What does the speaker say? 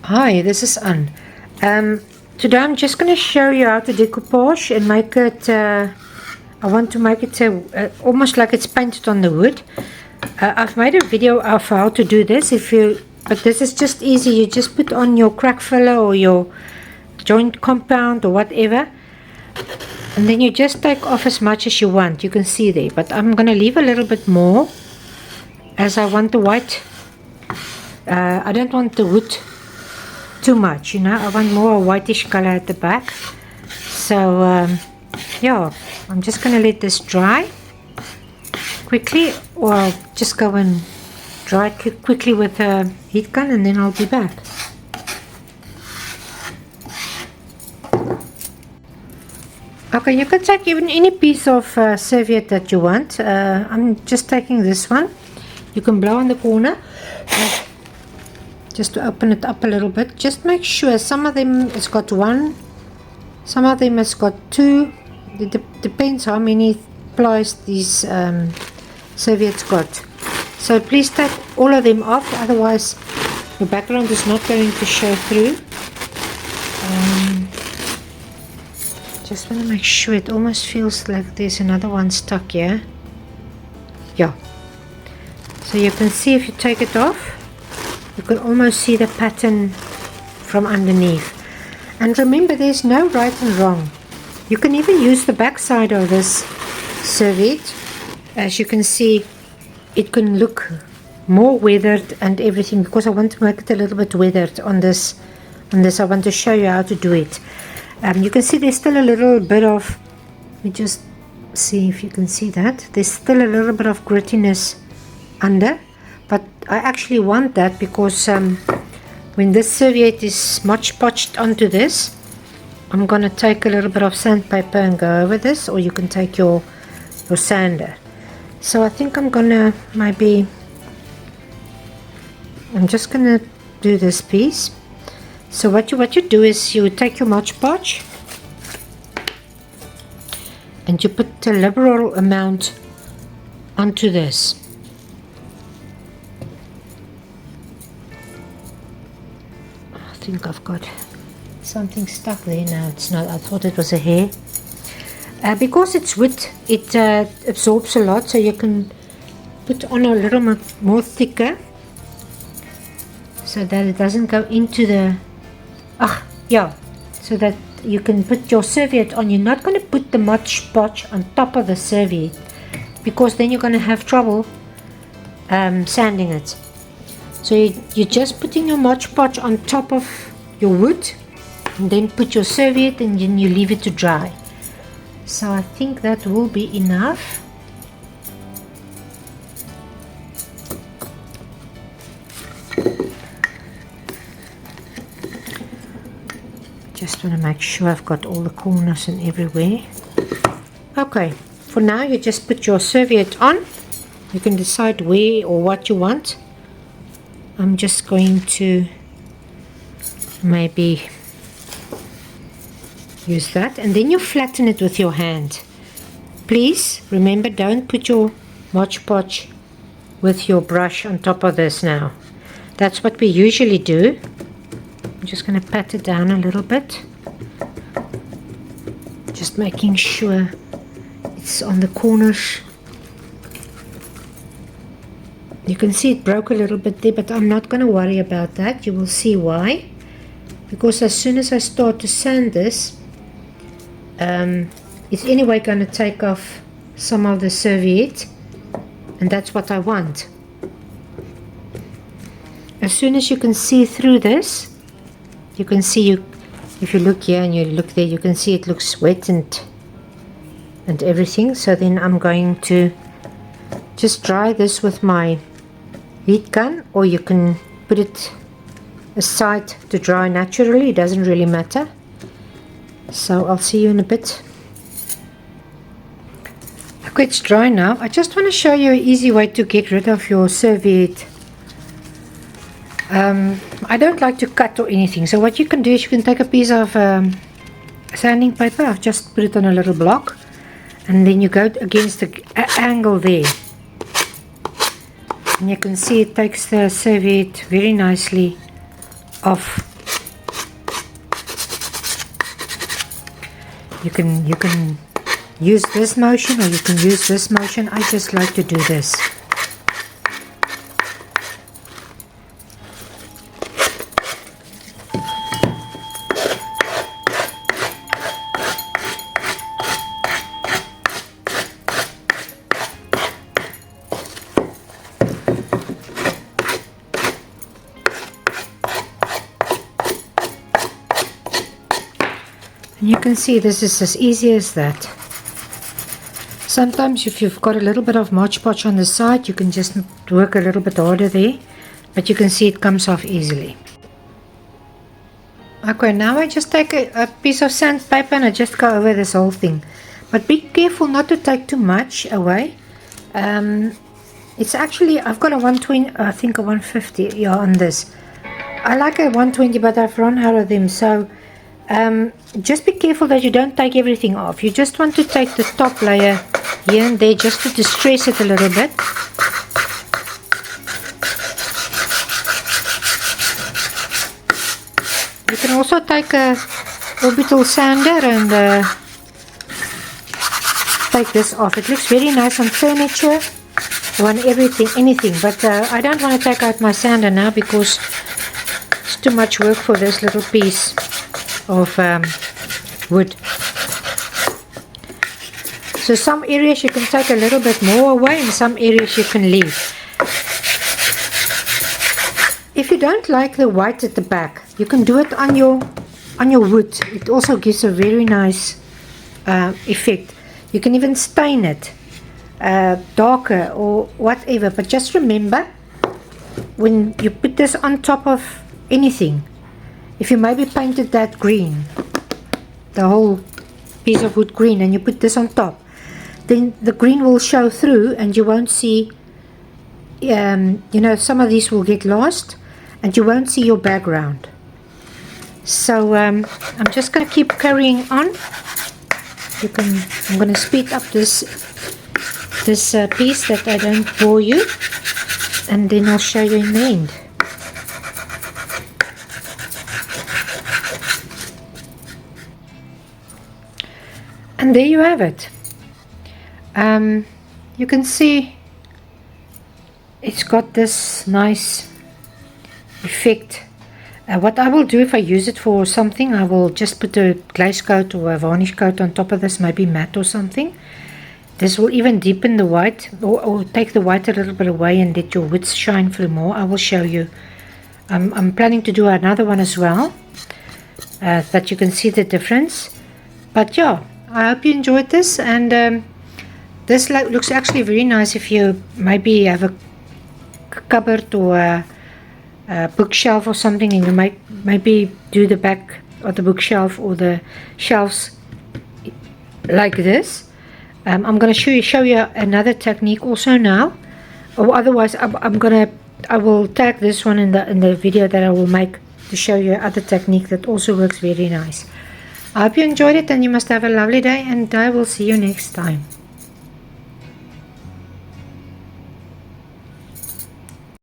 Hi, this is Anne. Today I'm just going to show you how to decoupage and make it, I want to make it almost like it's painted on the wood. I've made a video of how to do this, but this is just easy. You just put on your crack filler or your joint compound or whatever, and then you just take off as much as you want. You can see there, but I'm going to leave a little bit more as I want the white. I don't want the wood too much, I want more whitish color at the back. So yeah, I'm just gonna let this dry quickly, or I'll just go and dry it quickly with a heat gun, and then I'll be back. Okay, you can take even any piece of serviette that you want. I'm just taking this one. You can blow on the corner just to open it up a little bit. Just make sure some of them has got one, some of them has got two. It depends how many plies these serviettes got. So please take all of them off, otherwise your background is not going to show through. Just want to make sure. It almost feels like there's another one stuck here. Yeah, so you can see if you take it off, you can almost see the pattern from underneath. And remember, there's no right and wrong. You can even use the back side of this serviette. As you can see, it can look more weathered and everything, because I want to make it a little bit weathered on this. I want to show you how to do it. You can see there's still a little bit of, let me just see if you can see that. There's still a little bit of grittiness under. But I actually want that because when this serviette is Modge Podged onto this, I'm going to take a little bit of sandpaper and go over this, or you can take your sander. So I think I'm going to I'm just going to do this piece. So what you do is you take your Modge Podge and you put a liberal amount onto this. I think I've got something stuck there. No, it's not. I thought it was a hair. Because it's wood, it absorbs a lot, so you can put on a little more thicker, so that it doesn't go into the so that you can put your serviette on. You're not going to put the Modge Podge on top of the serviette, because then you're going to have trouble sanding it. So you're just putting your Modge Podge on top of your wood, and then put your serviette, and then you leave it to dry. So I think that will be enough. Just want to make sure I've got all the corners and everywhere. Okay, for now you just put your serviette on. You can decide where or what you want. I'm just going to maybe use that, and then you flatten it with your hand. Please remember, don't put your Modge Podge with your brush on top of this now. That's what we usually do. I'm just going to pat it down a little bit, just making sure it's on the corners. You can see it broke a little bit there, but I'm not going to worry about that. You will see why. Because as soon as I start to sand this, it's anyway going to take off some of the serviette, and that's what I want. As soon as you can see through this, you can see, if you look here and you look there, you can see it looks wet and everything. So then I'm going to just dry this with my heat gun, or you can put it aside to dry naturally. It doesn't really matter. So I'll see you in a bit. Okay, it's dry now. I just want to show you an easy way to get rid of your serviette. I don't like to cut or anything, so what you can do is you can take a piece of sanding paper. I've just put it on a little block, and then you go against the angle there, and you can see it takes the serviette very nicely off You can use this motion or you can use this motion. I just like to do this. And you can see this is as easy as that. Sometimes if you've got a little bit of Modge Podge on the side, you can just work a little bit harder there, but you can see it comes off easily. Okay, now I just take a piece of sandpaper and I just go over this whole thing. But be careful not to take too much away. It's actually, I've got a 120, I think a 150, yeah, on this. I like a 120, but I've run out of them, so just be careful that you don't take everything off. You just want to take the top layer here and there just to distress it a little bit. You can also take a orbital sander and take this off. It looks very nice on furniture, on everything, anything. But I don't want to take out my sander now because it's too much work for this little piece of wood. So some areas you can take a little bit more away and some areas you can leave. If you don't like the white at the back, you can do it on your wood. It also gives a very nice effect. You can even stain it darker or whatever, but just remember when you put this on top of anything, if you maybe painted that green, the whole piece of wood green, and you put this on top, then the green will show through and you won't see, you know, some of these will get lost and you won't see your background. So I'm just going to keep carrying on. I'm going to speed up this piece that I don't bore you, and then I'll show you in the end. And there you have it. You can see it's got this nice effect. What I will do if I use it for something, I will just put a glaze coat or a varnish coat on top of this, maybe matte or something. This will even deepen the white or take the white a little bit away and let your woods shine through more. I will show you. I'm planning to do another one as well, that you can see the difference. But yeah, I hope you enjoyed this, and this looks actually very nice if you maybe have a cupboard or a bookshelf or something, and you might maybe do the back of the bookshelf or the shelves like this. I'm going to show you another technique also now, or otherwise I will tag this one in the video that I will make to show you other technique that also works very nice. I hope you enjoyed it, and you must have a lovely day, and I will see you next time.